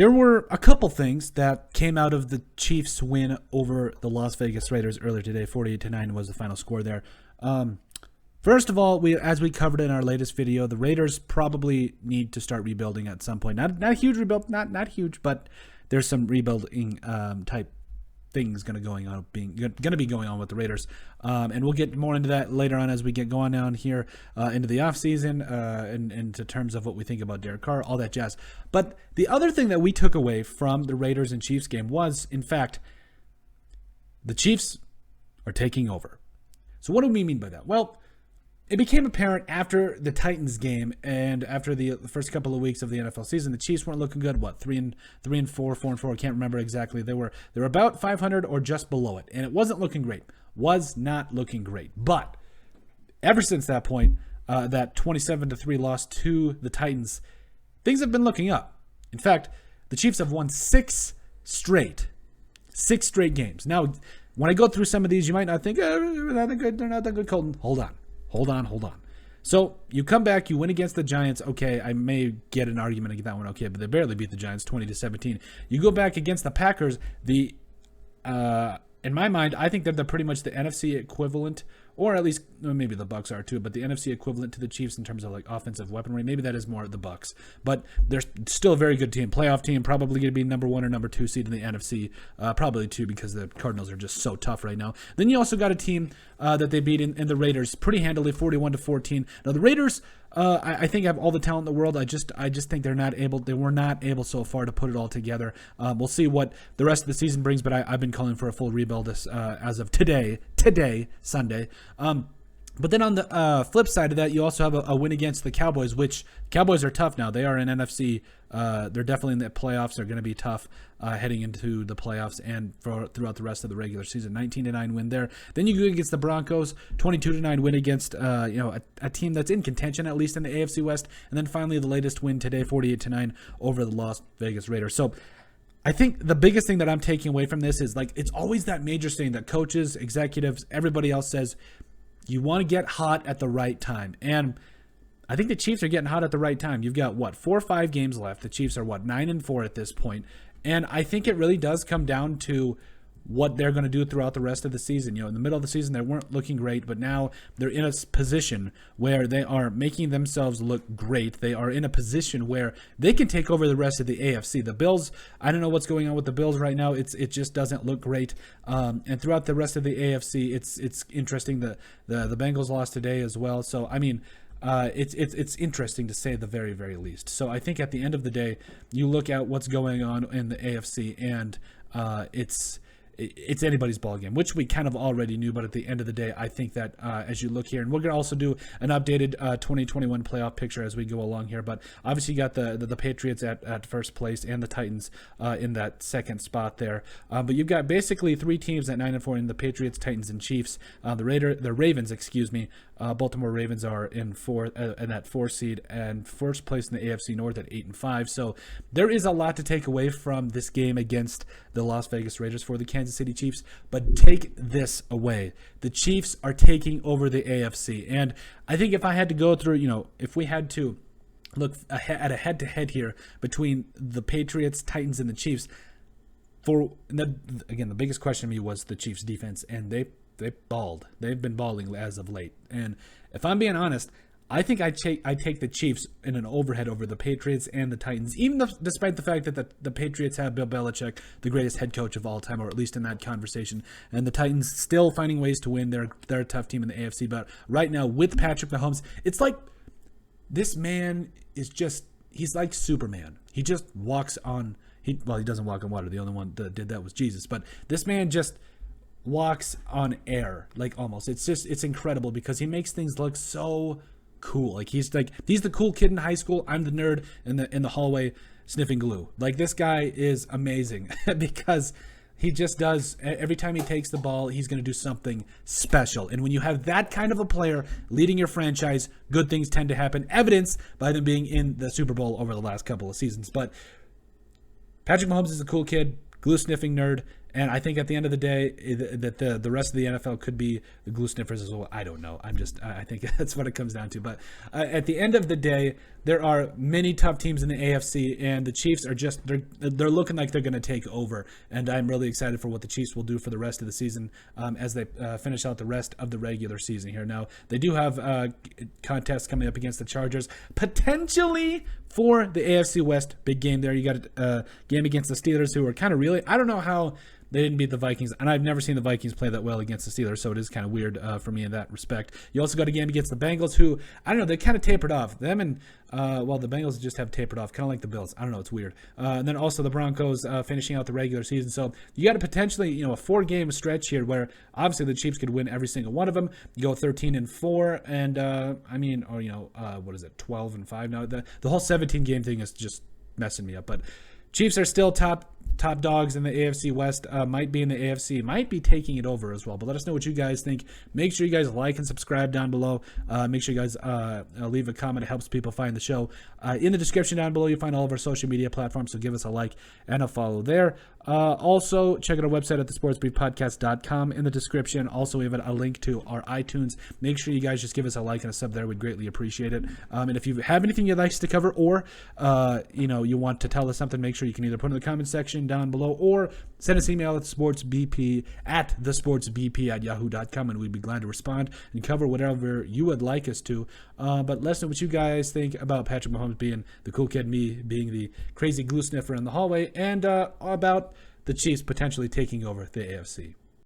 there were a couple things that came out of the Chiefs' win over the Las Vegas Raiders earlier today. 48-9 was the final score there. First of all, as we covered in our latest video, the Raiders probably need to start rebuilding at some point. Not a huge rebuild, not huge, but there's some rebuilding type things going to be going on with the Raiders, and we'll get more into that later on as we get going down here into the offseason and into terms of what we think about Derek Carr, all that jazz. But the other thing that we took away from the Raiders and Chiefs game was, in fact, the Chiefs are taking over. So what do we mean by that? Well, it became apparent after the Titans game and after the first couple of weeks of the NFL season, the Chiefs weren't looking good. What, 3-4, 4-4? I can't remember exactly. They were about 500 or just below it, and it wasn't looking great. Was not looking great. But ever since that point, that 27-3 loss to the Titans, things have been looking up. In fact, the Chiefs have won 6 straight games. Now, when I go through some of these, you might not think, they're not that good, Colton. Hold on. So you come back, you win against the Giants. Okay, I may get an argument against that one. Okay, but they barely beat the Giants 20-17. You go back against the Packers. In my mind, I think that they're pretty much the NFC equivalent, or at least maybe the Bucs are too, but the NFC equivalent to the Chiefs in terms of like offensive weaponry. Maybe that is more the Bucs, but they're still a very good team, playoff team, probably going to be number 1 or number 2 seed in the NFC, probably 2 because the Cardinals are just so tough right now. Then you also got a team that they beat in the Raiders pretty handily, 41-14. Now the Raiders, I think have all the talent in the world. I just think they were not able so far to put it all together. We'll see what the rest of the season brings, but I've been calling for a full rebuild as of today, Sunday. But then on the flip side of that, you also have a win against the Cowboys, which Cowboys are tough now. They are in NFC. They're definitely in the playoffs. They're going to be tough heading into the playoffs and throughout the rest of the regular season. 19-9 win there. Then you go against the Broncos, 22-9 win against a team that's in contention, at least in the AFC West. And then finally the latest win today, 48-9 over the Las Vegas Raiders. So I think the biggest thing that I'm taking away from this is, like, it's always that major thing that coaches, executives, everybody else says, you want to get hot at the right time. And I think the Chiefs are getting hot at the right time. You've got, 4 or 5 games left. The Chiefs are, 9-4 at this point. And I think it really does come down to what they're going to do throughout the rest of the season. In the middle of the season, they weren't looking great, but now they're in a position where they are making themselves look great. They are in a position where they can take over the rest of the AFC. The Bills, I don't know what's going on with the Bills right now. It just doesn't look great. And throughout the rest of the AFC, it's interesting. The Bengals lost today as well. So, I mean, it's interesting to say the very, very least. So I think at the end of the day, you look at what's going on in the AFC, and it's anybody's ball game, which we kind of already knew. But at the end of the day, I think that as you look here, and we're going to also do an updated 2021 playoff picture as we go along here. But obviously, you got the Patriots at first place and the Titans in that second spot there. But you've got basically 3 teams at 9-4 in the Patriots, Titans, and Chiefs. The Ravens, Baltimore Ravens are in that 4 seed and first place in the AFC North at 8-5. So there is a lot to take away from this game against the Las Vegas Raiders for the Kansas City Chiefs. But take this away: the Chiefs are taking over the AFC. And I think if I had to go through, if we had to look at a head-to-head here between the Patriots, Titans, and the Chiefs, again, the biggest question to me was the Chiefs' defense, and they balled. They've been balling as of late. And if I'm being honest, I think I take the Chiefs in an overhead over the Patriots and the Titans, despite the fact that the Patriots have Bill Belichick, the greatest head coach of all time, or at least in that conversation, and the Titans still finding ways to win. They're a tough team in the AFC, but right now with Patrick Mahomes, it's like this man is he's like Superman. He just walks on. He doesn't walk on water. The only one that did that was Jesus, but this man just walks on air, like, almost. It's incredible because he makes things look so cool. He's the cool kid in high school. I'm the nerd in the hallway sniffing glue. Like, this guy is amazing because he just does, every time he takes the ball, he's going to do something special. And when you have that kind of a player leading your franchise, good things tend to happen, evidenced by them being in the Super Bowl over the last couple of seasons. But Patrick Mahomes is a cool kid, glue sniffing nerd, And I think at the end of the day that the rest of the NFL could be the glue sniffers as well. I don't know. I think that's what it comes down to. But at the end of the day, there are many tough teams in the AFC, and the Chiefs are just they're looking like they're going to take over. And I'm really excited for what the Chiefs will do for the rest of the season as they finish out the rest of the regular season here. Now, they do have contests coming up against the Chargers, potentially for the AFC West. Big game there. You got a game against the Steelers, who are kind of really, I don't know how they didn't beat the Vikings, and I've never seen the Vikings play that well against the Steelers, so it is kind of weird for me in that respect. You also got a game against the Bengals, who, I don't know, they kind of tapered off. Them and, the Bengals just have tapered off, kind of like the Bills. I don't know, it's weird. And then also the Broncos finishing out the regular season. So you got a potentially, a 4-game stretch here where obviously the Chiefs could win every single one of them. You go 13-4, and 12-5 now. The whole 17-game thing is just messing me up, but Chiefs are still top dogs in the AFC West, might be in the AFC, might be taking it over as well. But let us know what you guys think. Make sure you guys like and subscribe down below. Make sure you guys leave a comment. It helps people find the show. In the description down below, you'll find all of our social media platforms, so give us a like and a follow there. Also, check out our website at thesportsbriefpodcast.com in the description. Also, we have a link to our iTunes. Make sure you guys just give us a like and a sub there. We'd greatly appreciate it. And if you have anything you'd like us to cover, or you want to tell us something, make sure you can either put it in the comment section down below or send us an email at thesportsbp@yahoo.com, and we'd be glad to respond and cover whatever you would like us to. But let us know what you guys think about Patrick Mahomes being the cool kid, me being the crazy glue sniffer in the hallway, and about the Chiefs potentially taking over the AFC.